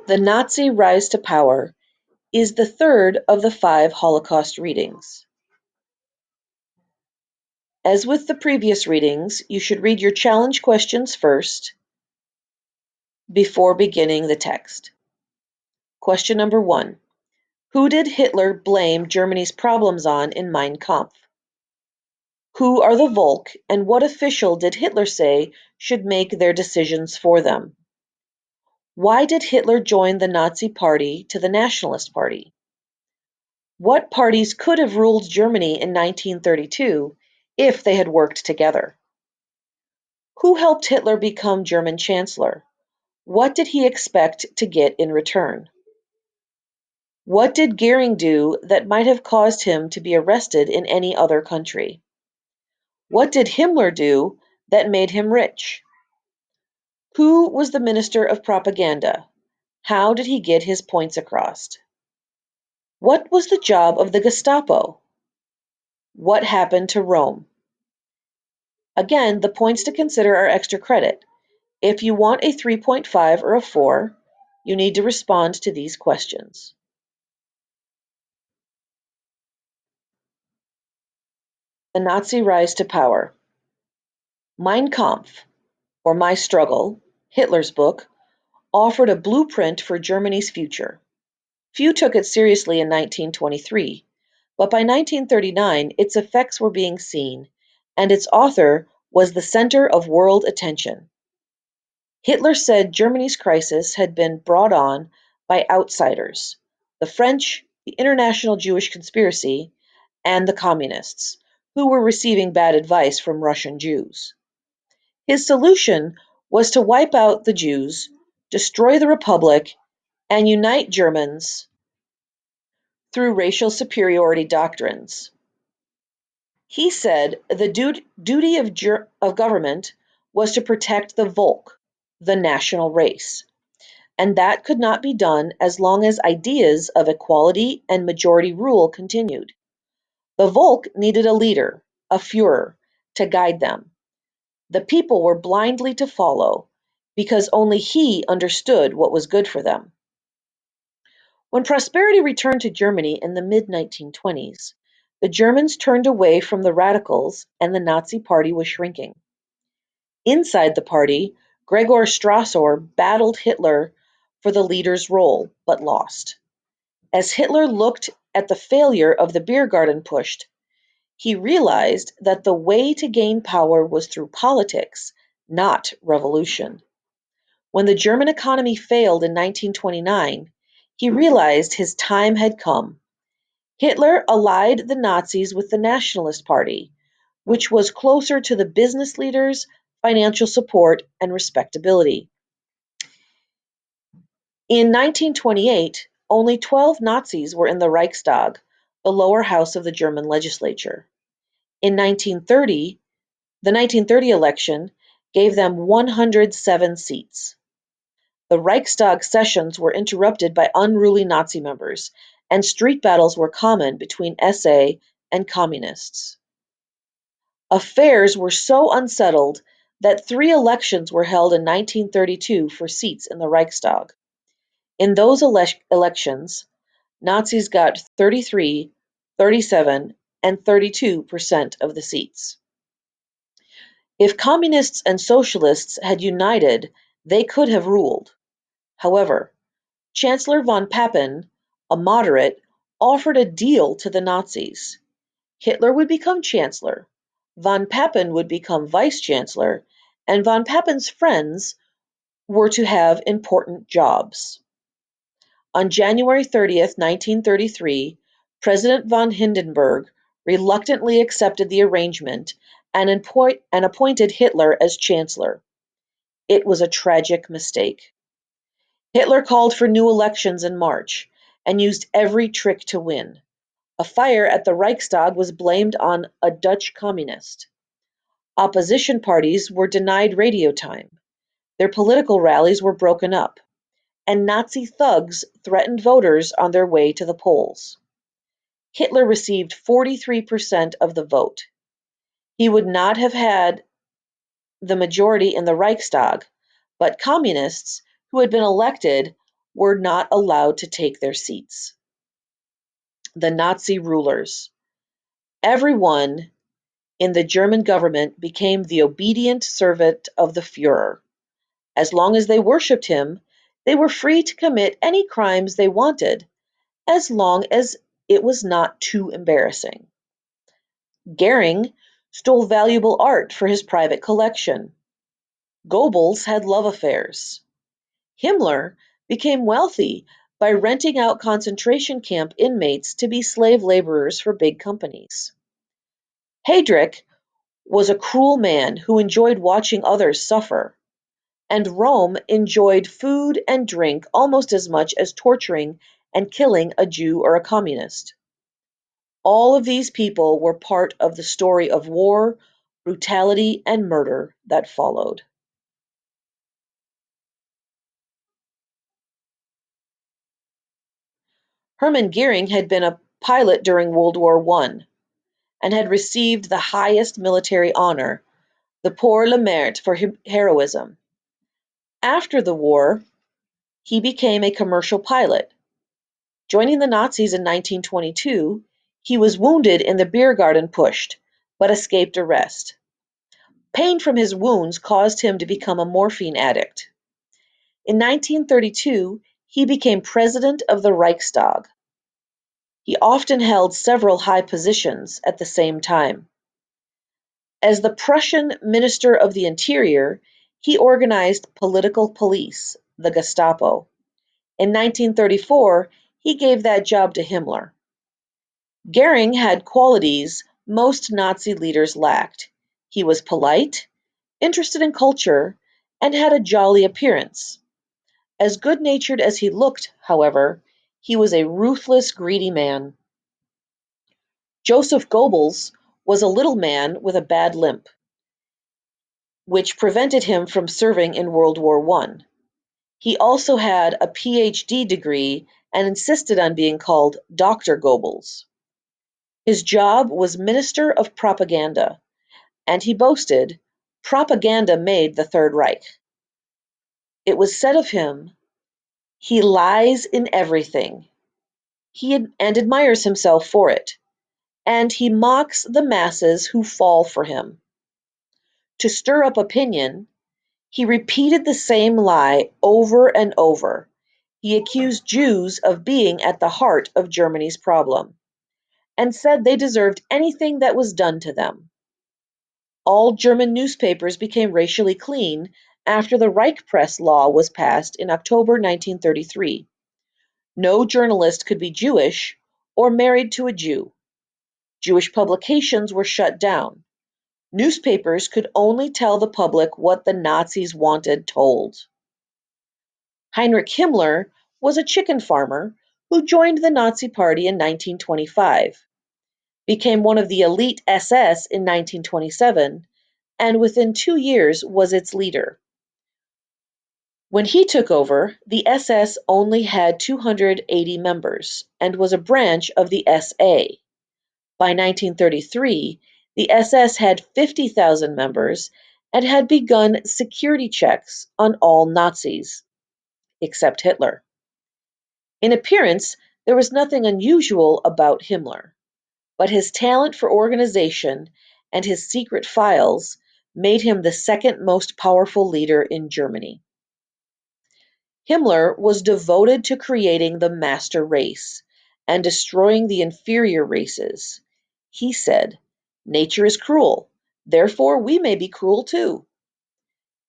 The Nazi rise to power is the third of the 5 Holocaust readings. As with the previous readings, you should read your challenge questions first before beginning the text. Question number 1. Who did Hitler blame Germany's problems on in Mein Kampf? Who are the Volk, and what official did Hitler say should make their decisions for them? Why did Hitler join the Nazi Party to the Nationalist Party? What parties could have ruled Germany in 1932 if they had worked together? Who helped Hitler become German Chancellor? What did he expect to get in return? What did Gearing do that might have caused him to be arrested in any other country? What did Himmler do that made him rich? Who was the Minister of Propaganda? How did he get his points across? What was the job of the Gestapo? What happened to Rome? Again, the points to consider are extra credit. If you want a 3.5 or a 4, you need to respond to these questions. The Nazi rise to power. Mein Kampf, or My Struggle, Hitler's book, offered a blueprint for Germany's future. Few took it seriously in 1923, but by 1939 its effects were being seen, and its author was the center of world attention. Hitler said Germany's crisis had been brought on by outsiders, the French, the international Jewish conspiracy, and the communists, who were receiving bad advice from Russian Jews. His solution was to wipe out the Jews, destroy the Republic, and unite Germans through racial superiority doctrines. He said the duty of government was to protect the Volk, the national race, and that could not be done as long as ideas of equality and majority rule continued. The Volk needed a leader, a Führer, to guide them. The people were blindly to follow, because only he understood what was good for them. When prosperity returned to Germany in the mid-1920s, the Germans turned away from the radicals and the Nazi Party was shrinking. Inside the party, Gregor Strasser battled Hitler for the leader's role, but lost. As Hitler looked at the failure of the beer garden push, he realized that the way to gain power was through politics, not revolution. When the German economy failed in 1929, he realized his time had come. Hitler allied the Nazis with the Nationalist Party, which was closer to the business leaders, financial support, and respectability. In 1928, only 12 Nazis were in the Reichstag, the lower house of the German legislature. In the 1930 election gave them 107 seats. The Reichstag sessions were interrupted by unruly Nazi members, and street battles were common between SA and communists. Affairs were so unsettled that 3 elections were held in 1932 for seats in the Reichstag. In those elections, Nazis got 33, 37, and 32% of the seats. If communists and socialists had united, they could have ruled. However, Chancellor von Papen, a moderate, offered a deal to the Nazis. Hitler would become chancellor, von Papen would become vice-chancellor, and von Papen's friends were to have important jobs. On January 30th, 1933, President von Hindenburg reluctantly accepted the arrangement and appointed Hitler as chancellor. It was a tragic mistake. Hitler called for new elections in March and used every trick to win. A fire at the Reichstag was blamed on a Dutch communist. Opposition parties were denied radio time. Their political rallies were broken up, and Nazi thugs threatened voters on their way to the polls. Hitler received 43% of the vote. He would not have had the majority in the Reichstag, but communists who had been elected were not allowed to take their seats. The Nazi rulers. Everyone in the German government became the obedient servant of the Führer. As long as they worshipped him, they were free to commit any crimes they wanted, as long as it was not too embarrassing. Goering stole valuable art for his private collection. Goebbels had love affairs. Himmler became wealthy by renting out concentration camp inmates to be slave laborers for big companies. Heydrich was a cruel man who enjoyed watching others suffer, and Rome enjoyed food and drink almost as much as torturing and killing a Jew or a communist. All of these people were part of the story of war, brutality, and murder that followed. Herman Gearing had been a pilot during World War I and had received the highest military honor, the Pour le Mérite for heroism. After the war, he became a commercial pilot. Joining the Nazis in 1922, he was wounded in the beer garden Putsch, but escaped arrest. Pain from his wounds caused him to become a morphine addict. In 1932, he became president of the Reichstag. He often held several high positions at the same time. As the Prussian Minister of the Interior, he organized political police, the Gestapo. In 1934, he gave that job to Himmler. Goering had qualities most Nazi leaders lacked. He was polite, interested in culture, and had a jolly appearance. As good-natured as he looked, however, he was a ruthless, greedy man. Joseph Goebbels was a little man with a bad limp, which prevented him from serving in World War I. He also had a PhD degree and insisted on being called Dr. Goebbels. His job was Minister of Propaganda, and he boasted, "Propaganda made the Third Reich." It was said of him, "He lies in everything." And admires himself for it, and he mocks the masses who fall for him. To stir up opinion, he repeated the same lie over and over. He accused Jews of being at the heart of Germany's problem, and said they deserved anything that was done to them. All German newspapers became racially clean after the Reich Press law was passed in October 1933. No journalist could be Jewish or married to a Jew. Jewish publications were shut down. Newspapers could only tell the public what the Nazis wanted told. Heinrich Himmler was a chicken farmer who joined the Nazi Party in 1925, became one of the elite SS in 1927, and within 2 years was its leader. When he took over, the SS only had 280 members and was a branch of the SA. By 1933, the SS had 50,000 members and had begun security checks on all Nazis, except Hitler. In appearance, there was nothing unusual about Himmler, but his talent for organization and his secret files made him the second most powerful leader in Germany. Himmler was devoted to creating the master race and destroying the inferior races. He said, "Nature is cruel, therefore we may be cruel too."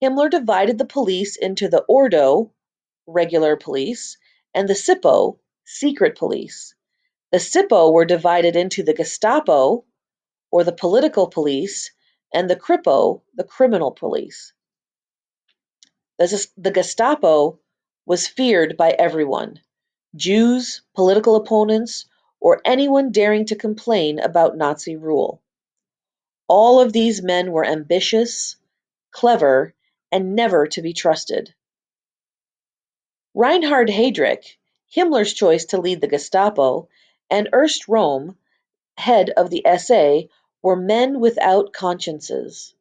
Himmler divided the police into the Ordo, regular police, and the Sippo, secret police. The Sippo were divided into the Gestapo, or the political police, and the Kripo, the criminal police. The Gestapo was feared by everyone: Jews, political opponents, or anyone daring to complain about Nazi rule. All of these men were ambitious, clever, and never to be trusted. Reinhard Heydrich, Himmler's choice to lead the Gestapo, and Ernst Röhm, head of the SA, were men without consciences.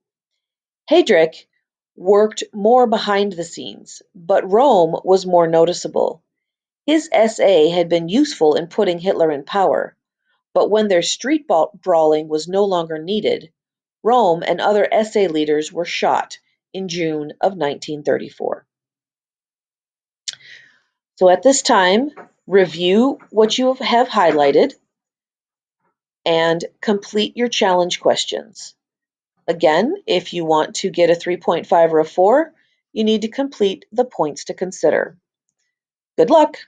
Heydrich worked more behind the scenes, but Röhm was more noticeable. His SA had been useful in putting Hitler in power, but when their street brawling was no longer needed, Röhm and other SA leaders were shot in June of 1934. So at this time, review what you have highlighted and complete your challenge questions. Again, if you want to get a 3.5 or a 4, you need to complete the points to consider. Good luck!